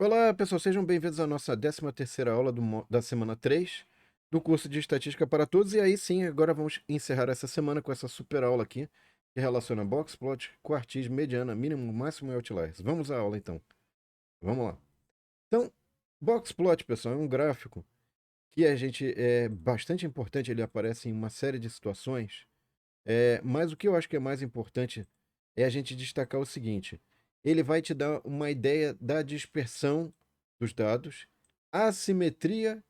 Olá, pessoal, sejam bem-vindos à nossa 13ª aula da semana 3 do curso de Estatística para Todos. E aí sim, agora vamos encerrar essa semana com essa super aula aqui, que relaciona box plot, quartis, mediana, mínimo, máximo e outliers. Vamos à aula então. Vamos lá. Então, box plot, pessoal, é um gráfico que é bastante importante, ele aparece em uma série de situações. Mas o que eu acho que é mais importante é a gente destacar o seguinte: ele vai te dar uma ideia da dispersão dos dados, a assimetria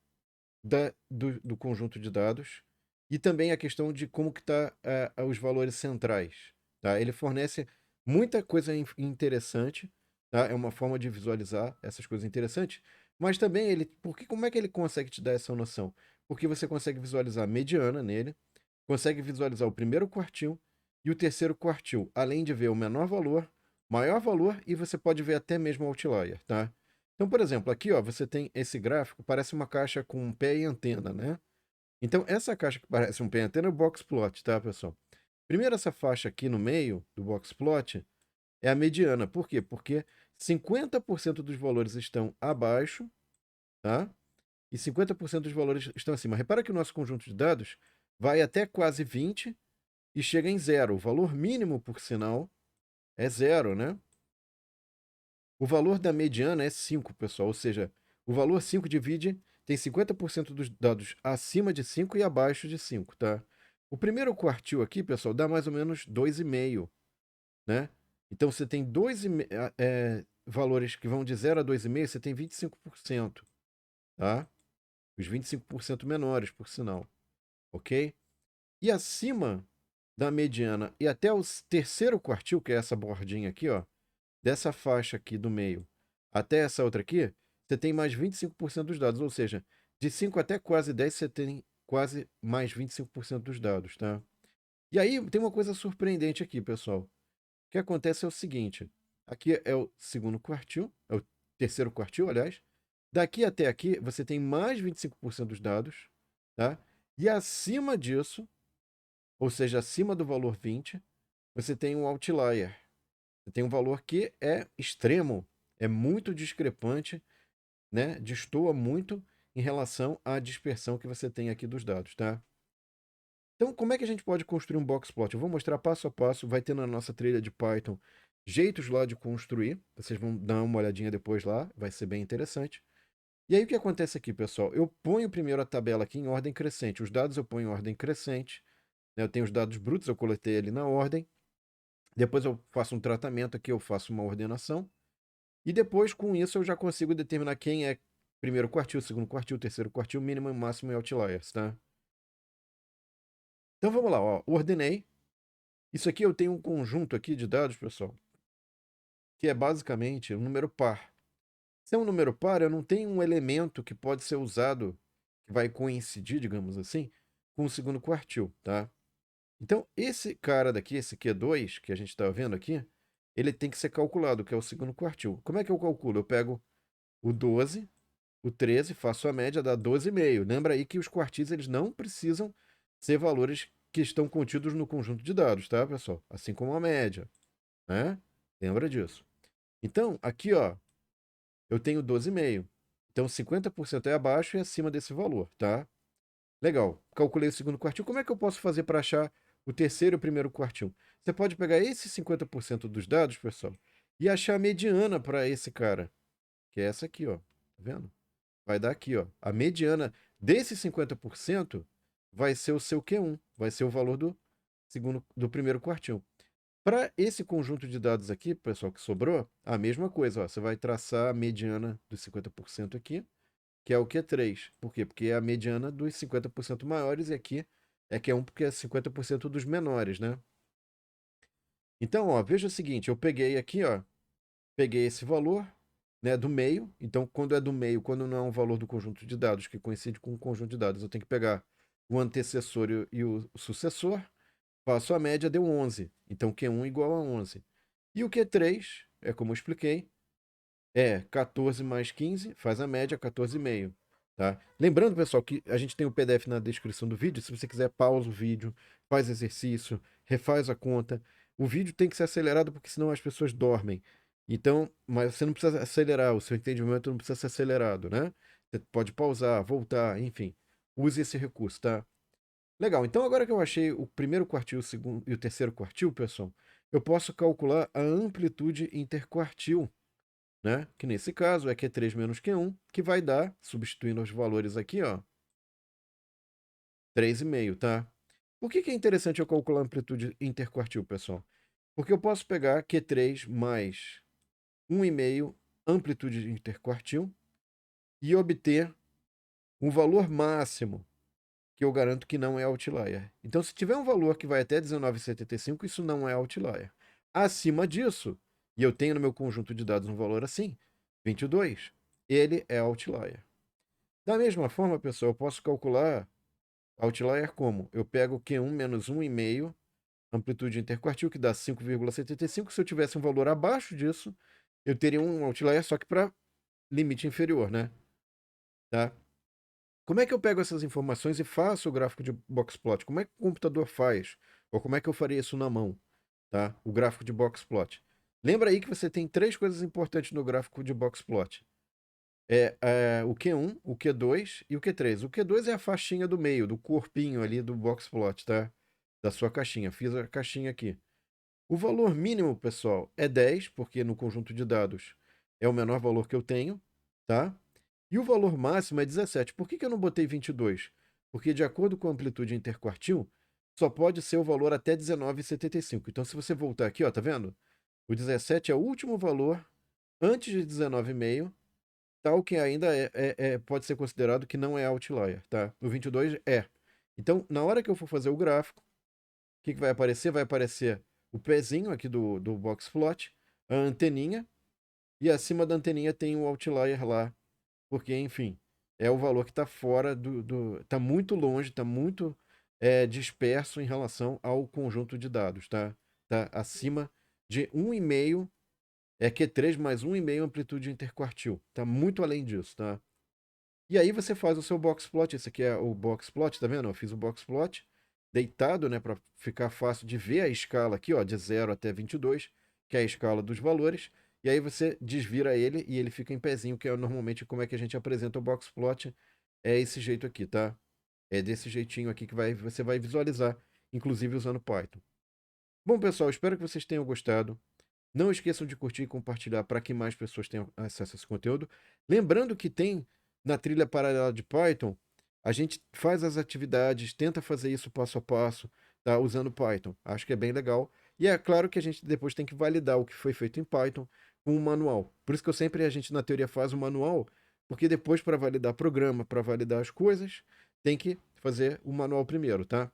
do conjunto de dados e também a questão de como que está os valores centrais. Tá? Ele fornece muita coisa interessante, tá? É uma forma de visualizar essas coisas interessantes, mas também como é que ele consegue te dar essa noção? Porque você consegue visualizar a mediana nele, consegue visualizar o primeiro quartil e o terceiro quartil, além de ver o menor valor, maior valor e você pode ver até mesmo o outlier, tá? Então, por exemplo, aqui ó, você tem esse gráfico, parece uma caixa com um pé e antena, né? Então, essa caixa que parece um pé e antena é o box plot, tá, pessoal? Primeiro, essa faixa aqui no meio do box plot é a mediana. Por quê? Porque 50% dos valores estão abaixo, tá? E 50% dos valores estão acima. Repara que o nosso conjunto de dados vai até quase 20 e chega em zero. O valor mínimo, por sinal, é zero, né? O valor da mediana é 5, pessoal. Ou seja, o valor 5 tem 50% dos dados acima de 5 e abaixo de 5, tá? O primeiro quartil aqui, pessoal, dá mais ou menos 2,5, né? Então você tem valores que vão de 0 a 2,5, você tem 25%, tá? Os 25% menores, por sinal, ok? E acima da mediana e até o terceiro quartil, que é essa bordinha aqui, ó, dessa faixa aqui do meio até essa outra aqui, você tem mais 25% dos dados, ou seja, de 5 até quase 10 você tem quase mais 25% dos dados, tá? E aí tem uma coisa surpreendente aqui, pessoal. O que acontece é o seguinte, aqui é o segundo quartil, é o terceiro quartil, aliás. Daqui até aqui você tem mais 25% dos dados, tá? E acima disso, ou seja, acima do valor 20, você tem um outlier. Você tem um valor que é extremo, é muito discrepante, né? Destoa muito em relação à dispersão que você tem aqui dos dados, tá? Então, como é que a gente pode construir um box plot? Eu vou mostrar passo a passo, vai ter na nossa trilha de Python jeitos lá de construir. Vocês vão dar uma olhadinha depois lá, vai ser bem interessante. E aí o que acontece aqui, pessoal? Eu ponho primeiro a tabela aqui em ordem crescente. Os dados eu ponho em ordem crescente, né? Eu tenho os dados brutos, eu coletei ali na ordem. Depois eu faço um tratamento aqui, eu faço uma ordenação. E depois, com isso, eu já consigo determinar quem é primeiro quartil, segundo quartil, terceiro quartil, mínimo, máximo e outliers, tá? Então vamos lá, ó. Ordenei. Isso aqui eu tenho um conjunto aqui de dados, pessoal, que é basicamente um número par. Se é um número par, eu não tenho um elemento que pode ser usado, que vai coincidir, digamos assim, com o segundo quartil, tá? Então, esse cara daqui, esse Q2, que a gente está vendo aqui, ele tem que ser calculado, que é o segundo quartil. Como é que eu calculo? Eu pego o 12, o 13, faço a média, dá 12,5. Lembra aí que os quartis eles não precisam ser valores que estão contidos no conjunto de dados, tá, pessoal? Assim como a média, né? Lembra disso. Então, aqui, ó, eu tenho 12,5. Então, 50% é abaixo e acima desse valor, tá? Legal. Calculei o segundo quartil. Como é que eu posso fazer para achar o terceiro e o primeiro quartil? Você pode pegar esses 50% dos dados, pessoal, e achar a mediana para esse cara, que é essa aqui, ó. Tá vendo? Vai dar aqui, ó. A mediana desses 50% vai ser o seu Q1, vai ser o valor do primeiro quartil. Para esse conjunto de dados aqui, pessoal, que sobrou, a mesma coisa, ó. Você vai traçar a mediana dos 50% aqui, que é o Q3. Por quê? Porque é a mediana dos 50% maiores e aqui é Q1 porque é 50% dos menores, né? Então, ó, veja o seguinte, eu peguei aqui, ó, peguei esse valor, né, do meio. Então, quando é do meio, quando não é um valor do conjunto de dados que coincide com o conjunto de dados, eu tenho que pegar o antecessor e o sucessor. Faço a média, deu 11. Então, Q1 igual a 11. E o Q3, é como eu expliquei, é 14 mais 15, faz a média, 14,5. Tá? Lembrando, pessoal, que a gente tem o PDF na descrição do vídeo. Se você quiser, pausa o vídeo, faz exercício, refaz a conta. O vídeo tem que ser acelerado porque senão as pessoas dormem. Então, mas você não precisa acelerar, o seu entendimento não precisa ser acelerado, né? Você pode pausar, voltar, enfim. Use esse recurso, tá? Legal, então agora que eu achei o primeiro quartil, o segundo e o terceiro quartil, pessoal, eu posso calcular a amplitude interquartil, né? Que nesse caso é Q3 menos Q1, que vai dar, substituindo os valores aqui, ó, 3,5, tá? Por que que é interessante eu calcular a amplitude interquartil, pessoal? Porque eu posso pegar Q3 mais 1,5 amplitude interquartil e obter um valor máximo que eu garanto que não é outlier. Então, se tiver um valor que vai até 19,75, isso não é outlier. Acima disso, e eu tenho no meu conjunto de dados um valor assim, 22, ele é outlier. Da mesma forma, pessoal, eu posso calcular outlier como? Eu pego Q1 menos 1,5 amplitude interquartil, que dá 5,75. Se eu tivesse um valor abaixo disso, eu teria um outlier só que para limite inferior, né? Tá? Como é que eu pego essas informações e faço o gráfico de boxplot? Como é que o computador faz? Ou como é que eu faria isso na mão? Tá? O gráfico de boxplot. Lembra aí que você tem três coisas importantes no gráfico de boxplot. O Q1, o Q2 e o Q3. O Q2 é a faixinha do meio, do corpinho ali do boxplot, tá? Da sua caixinha. Fiz a caixinha aqui. O valor mínimo, pessoal, é 10, porque no conjunto de dados é o menor valor que eu tenho, tá? E o valor máximo é 17. Por que que eu não botei 22? Porque, de acordo com a amplitude interquartil, só pode ser o valor até 19,75. Então, se você voltar aqui, ó, tá vendo? O 17 é o último valor antes de 19,5, tal que ainda pode ser considerado que não é outlier, tá? O 22 é. Então, na hora que eu for fazer o gráfico, o que que vai aparecer? Vai aparecer o pezinho aqui do boxplot, a anteninha, e acima da anteninha tem o outlier lá, porque, enfim, é o valor que está fora está muito longe, está muito disperso em relação ao conjunto de dados, tá? Tá acima de 1,5, Q3 mais 1,5 amplitude interquartil. Tá muito além disso, tá? E aí você faz o seu boxplot. Esse aqui é o boxplot, tá vendo? Eu fiz o boxplot deitado, né, para ficar fácil de ver a escala aqui, ó, de 0 até 22, que é a escala dos valores. E aí você desvira ele e ele fica em pezinho, que é normalmente como é que a gente apresenta o boxplot. É esse jeito aqui, tá? É desse jeitinho aqui que você vai visualizar, inclusive usando Python. Bom, pessoal, espero que vocês tenham gostado. Não esqueçam de curtir e compartilhar para que mais pessoas tenham acesso a esse conteúdo. Lembrando que tem na trilha paralela de Python, a gente faz as atividades, tenta fazer isso passo a passo, tá? Usando Python. Acho que é bem legal. E é claro que a gente depois tem que validar o que foi feito em Python com um manual. Por isso que eu sempre, a gente na teoria faz o manual, porque depois para validar programa, para validar as coisas, tem que fazer o manual primeiro, tá?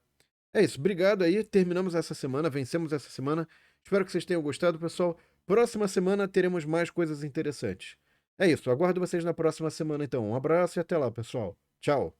É isso, obrigado aí. Terminamos essa semana, vencemos essa semana. Espero que vocês tenham gostado, pessoal. Próxima semana teremos mais coisas interessantes. É isso, aguardo vocês na próxima semana então. Um abraço e até lá, pessoal. Tchau.